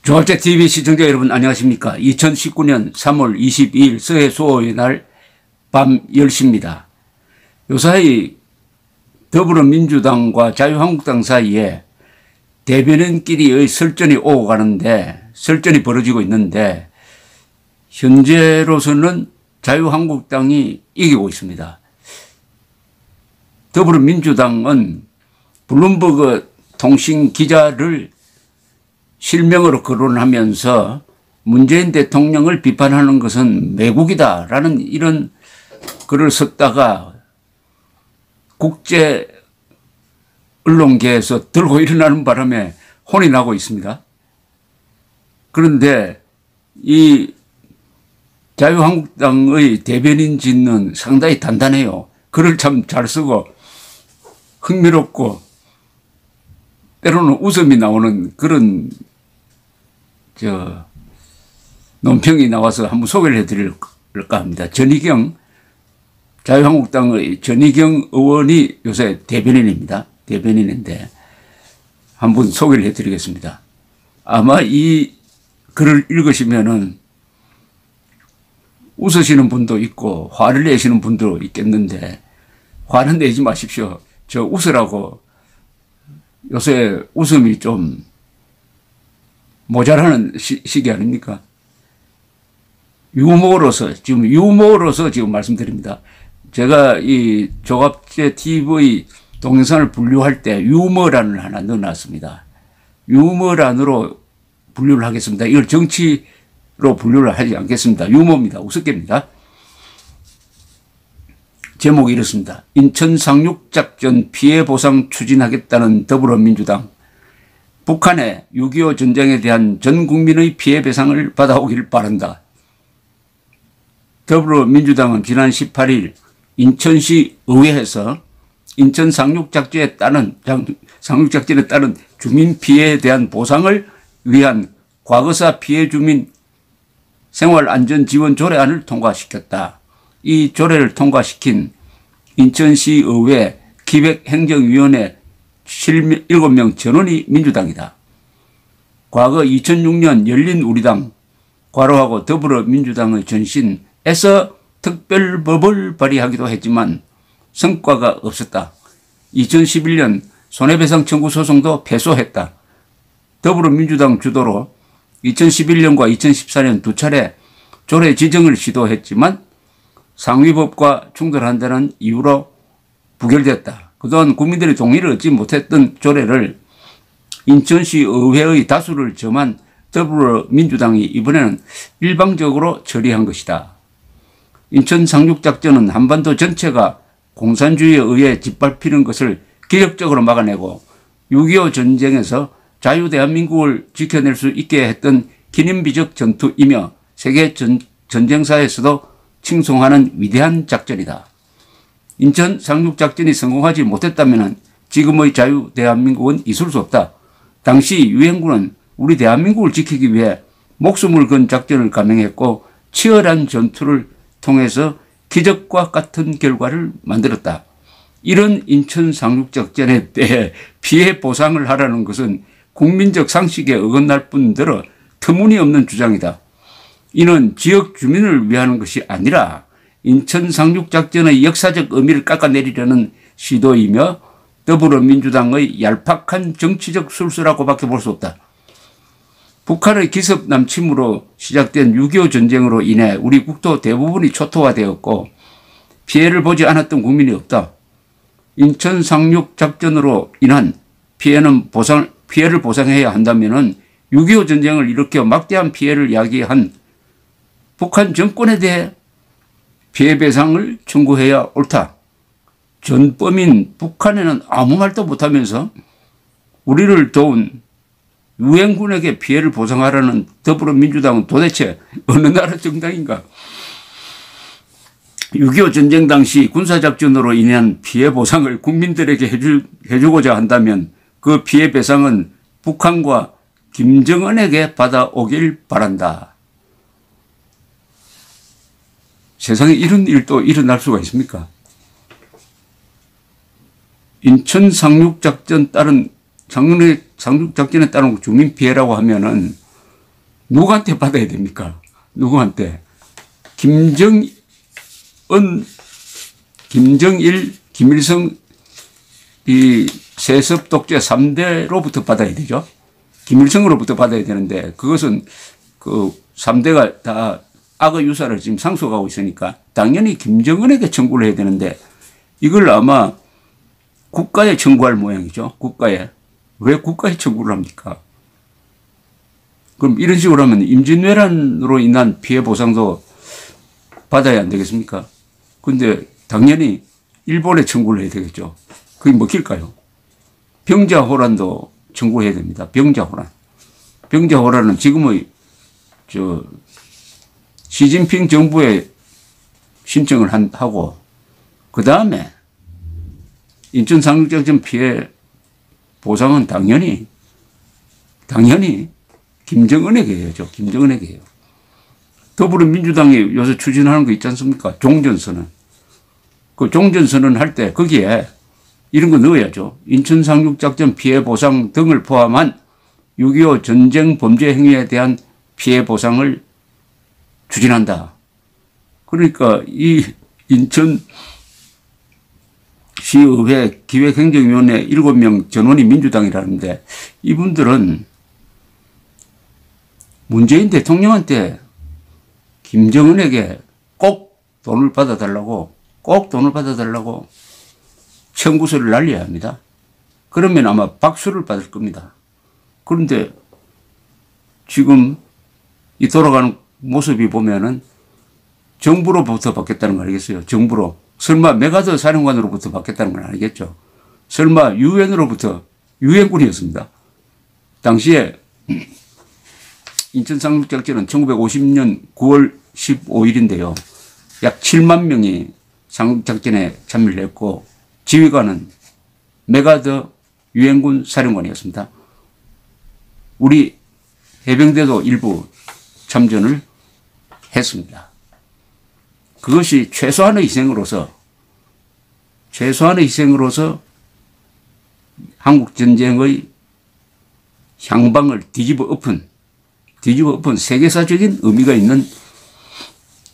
조합제TV 시청자 여러분 안녕하십니까. 2019년 3월 22일 서해 수호의 날 밤 10시입니다. 요사이 더불어민주당과 자유한국당 사이에 대변인끼리의 설전이 오고 가는데 설전이 벌어지고 있는데 현재로서는 자유한국당이 이기고 있습니다. 더불어민주당은 블룸버그 통신 기자를 실명으로 거론하면서 문재인 대통령을 비판하는 것은 매국이다 라는 이런 글을 썼다가 국제 언론계에서 들고 일어나는 바람에 혼이 나고 있습니다. 그런데 이 자유한국당의 대변인 짓는 상당히 단단해요. 글을 참 잘 쓰고 흥미롭고 때로는 웃음이 나오는 그런 논평이 나와서 한번 소개를 해드릴까 합니다. 자유한국당의 전희경 의원이 요새 대변인입니다. 대변인인데 한번 소개를 해드리겠습니다. 아마 이 글을 읽으시면은 웃으시는 분도 있고 화를 내시는 분도 있겠는데 화는 내지 마십시오. 저 웃으라고 요새 웃음이 좀 모자라는 시기 아닙니까? 유머로서 지금 말씀드립니다. 제가 이 조합제TV 동영상을 분류할 때 유머란을 하나 넣어놨습니다. 유머란으로 분류를 하겠습니다. 이걸 정치로 분류를 하지 않겠습니다. 유머입니다. 우습게입니다. 제목이 이렇습니다. 인천 상륙작전 피해 보상 추진하겠다는 더불어민주당. 북한의 6.25 전쟁에 대한 전 국민의 피해 배상을 받아오길 바란다. 더불어민주당은 지난 18일 인천시 의회에서 인천 상륙작전에 따른 주민 피해에 대한 보상을 위한 과거사 피해 주민 생활안전지원 조례안을 통과시켰다. 이 조례를 통과시킨 인천시 의회 기획행정위원회 7명 전원이 민주당이다. 과거 2006년 열린우리당 괄호하고 더불어민주당의 전신에서 특별법을 발의하기도 했지만 성과가 없었다. 2011년 손해배상 청구 소송도 패소했다. 더불어민주당 주도로 2011년과 2014년 두 차례 조례 지정을 시도했지만 상위법과 충돌한다는 이유로 부결됐다. 그동안 국민들의 동의를 얻지 못했던 조례를 인천시 의회의 다수를 점한 더불어민주당이 이번에는 일방적으로 처리한 것이다. 인천 상륙작전은 한반도 전체가 공산주의에 의해 짓밟히는 것을 기적적으로 막아내고 6.25 전쟁에서 자유대한민국을 지켜낼 수 있게 했던 기념비적 전투이며 세계 전쟁사에서도 칭송하는 위대한 작전이다. 인천 상륙작전이 성공하지 못했다면 지금의 자유대한민국은 있을 수 없다. 당시 유엔군은 우리 대한민국을 지키기 위해 목숨을 건 작전을 감행했고 치열한 전투를 통해서 기적과 같은 결과를 만들었다. 이런 인천 상륙작전에 대해 피해 보상을 하라는 것은 국민적 상식에 어긋날 뿐더러 터무니없는 주장이다. 이는 지역 주민을 위하는 것이 아니라 인천 상륙작전의 역사적 의미를 깎아내리려는 시도이며 더불어민주당의 얄팍한 정치적 술수라고밖에 볼 수 없다. 북한의 기습 남침으로 시작된 6.25 전쟁으로 인해 우리 국토 대부분이 초토화되었고 피해를 보지 않았던 국민이 없다. 인천 상륙작전으로 인한 피해를 보상해야 한다면 6.25 전쟁을 일으켜 막대한 피해를 야기한 북한 정권에 대해 피해배상을 청구해야 옳다. 전범인 북한에는 아무 말도 못하면서 우리를 도운 유엔군에게 피해를 보상하라는 더불어민주당은 도대체 어느 나라 정당인가? 6.25 전쟁 당시 군사작전으로 인한 피해 보상을 국민들에게 해주고자 한다면 그 피해 배상은 북한과 김정은에게 받아오길 바란다. 세상에 이런 일도 일어날 수가 있습니까? 인천 상륙작전에 따른 주민 피해라고 하면은 누구한테 받아야 됩니까? 누구한테? 김정일, 김일성 이 세습 독재 3대로부터 받아야 되죠. 김일성으로부터 받아야 되는데 그것은 그 3대가 다 악의 유사를 지금 상속하고 있으니까 당연히 김정은에게 청구를 해야 되는데 이걸 아마 국가에 청구할 모양이죠. 국가에. 왜 국가에 청구를 합니까? 그럼 이런 식으로 하면 임진왜란으로 인한 피해 보상도 받아야 안 되겠습니까? 근데 당연히 일본에 청구를 해야 되겠죠. 그게 먹힐까요? 병자호란도 청구해야 됩니다. 병자호란. 병자호란은 지금의 시진핑 정부에 신청을 하고 그 다음에 인천 상륙작전 피해 보상은 당연히 김정은에게 해야죠. 김정은에게 해요. 더불어민주당이 요새 추진하는 거 있지 않습니까? 종전선언. 그 종전선언 할 때 거기에 이런 거 넣어야죠. 인천 상륙작전 피해 보상 등을 포함한 6.25 전쟁 범죄 행위에 대한 피해 보상을 추진한다. 그러니까 이 인천 시의회 기획행정위원회 7명 전원이 민주당이라는데 이분들은 문재인 대통령한테 김정은에게 꼭 돈을 받아달라고 청구서를 날려야 합니다. 그러면 아마 박수를 받을 겁니다. 그런데 지금 이 돌아가는 모습이 보면은 정부로부터 받겠다는 거 아니겠어요? 정부로. 설마 메가더 사령관으로부터 받겠다는 건 아니겠죠? 설마 유엔으로부터, 유엔군이었습니다. 당시에 인천 상륙작전은 1950년 9월 15일인데요. 약 7만 명이 상륙작전에 참여를 했고 지휘관은 메가더 유엔군 사령관이었습니다. 우리 해병대도 일부 참전을 했습니다. 그것이 최소한의 희생으로서 한국전쟁의 향방을 뒤집어 엎은 세계사적인 의미가 있는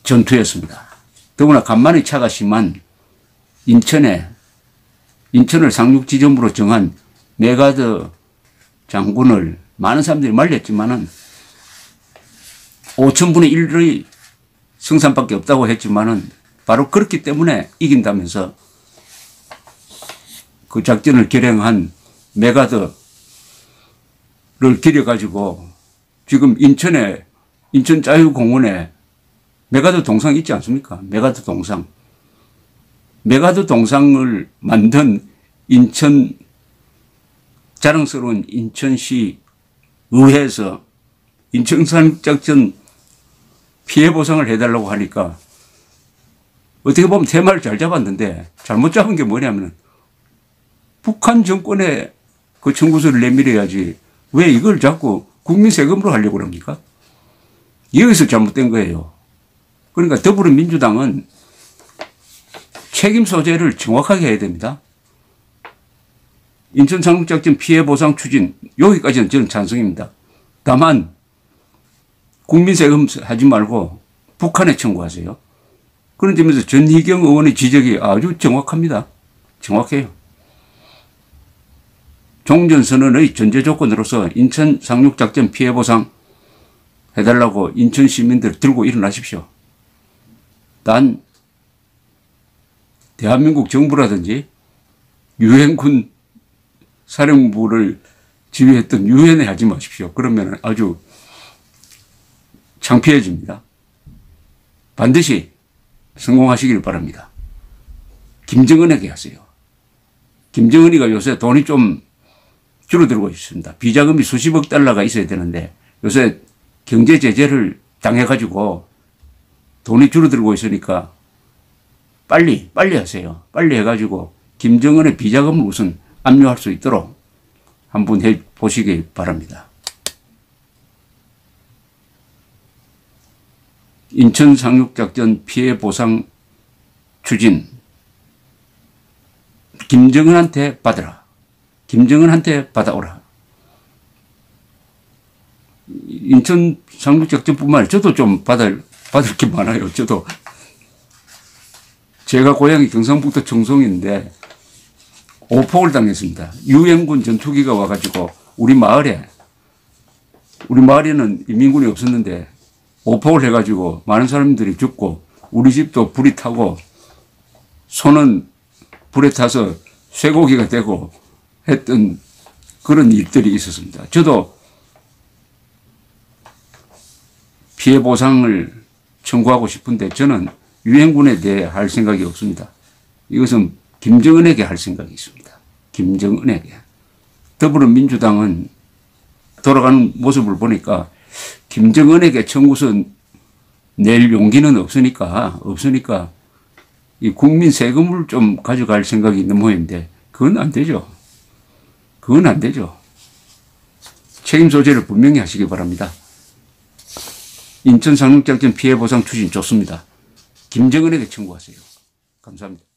전투였습니다. 더구나 간만에 차가 심한 인천을 상륙지점으로 정한 메가더 장군을 많은 사람들이 말렸지만은 5,000분의 1의 승산밖에 없다고 했지만은 바로 그렇기 때문에 이긴다면서 그 작전을 결행한 메가더를 기려가지고 지금 인천 자유공원에 메가더 동상 있지 않습니까? 메가더 동상을 만든 자랑스러운 인천시 의회에서 인천상륙작전 피해 보상을 해달라고 하니까 어떻게 보면 테마를 잘 잡았는데 잘못 잡은 게 뭐냐면 북한 정권에 그 청구서를 내밀어야지 왜 이걸 자꾸 국민 세금으로 하려고 합니까? 여기서 잘못된 거예요. 그러니까 더불어민주당은 책임 소재를 정확하게 해야 됩니다. 인천 상륙작전 피해 보상 추진 여기까지는 저는 찬성입니다. 다만 국민 세금 하지 말고 북한에 청구하세요. 그런 점에서 전희경 의원의 지적이 아주 정확합니다. 정확해요. 종전선언의 전제 조건으로서 인천 상륙작전 피해 보상 해달라고 인천 시민들 들고 일어나십시오. 단 대한민국 정부라든지 유엔군 사령부를 지휘했던 유엔에 하지 마십시오. 그러면 아주 창피해집니다. 반드시 성공하시길 바랍니다. 김정은에게 하세요. 김정은이가 요새 돈이 좀 줄어들고 있습니다. 비자금이 수십억 달러가 있어야 되는데 요새 경제 제재를 당해가지고 돈이 줄어들고 있으니까 빨리 하세요. 빨리 해가지고 김정은의 비자금을 우선 압류할 수 있도록 한번 해보시기 바랍니다. 인천 상륙작전 피해 보상 추진 김정은한테 받아라. 김정은한테 받아오라. 인천 상륙작전뿐만 아니라 저도 좀 받을 게 많아요. 저도. 제가 고향이 경상북도 청송인데 오폭을 당했습니다. 유엔군 전투기가 와가지고 우리 마을에는 인민군이 없었는데 오폭을 해가지고 많은 사람들이 죽고 우리 집도 불이 타고 소는 불에 타서 쇠고기가 되고 했던 그런 일들이 있었습니다. 저도 피해 보상을 청구하고 싶은데 저는 유엔군에 대해 할 생각이 없습니다. 이것은 김정은에게 할 생각이 있습니다. 김정은에게. 더불어민주당은 돌아가는 모습을 보니까 김정은에게 청구서 낼 용기는 없으니까 이 국민 세금을 좀 가져갈 생각이 있는 모양인데 그건 안 되죠. 그건 안 되죠. 책임 소재를 분명히 하시기 바랍니다. 인천 상륙작전 피해 보상 추진 좋습니다. 김정은에게 청구하세요. 감사합니다.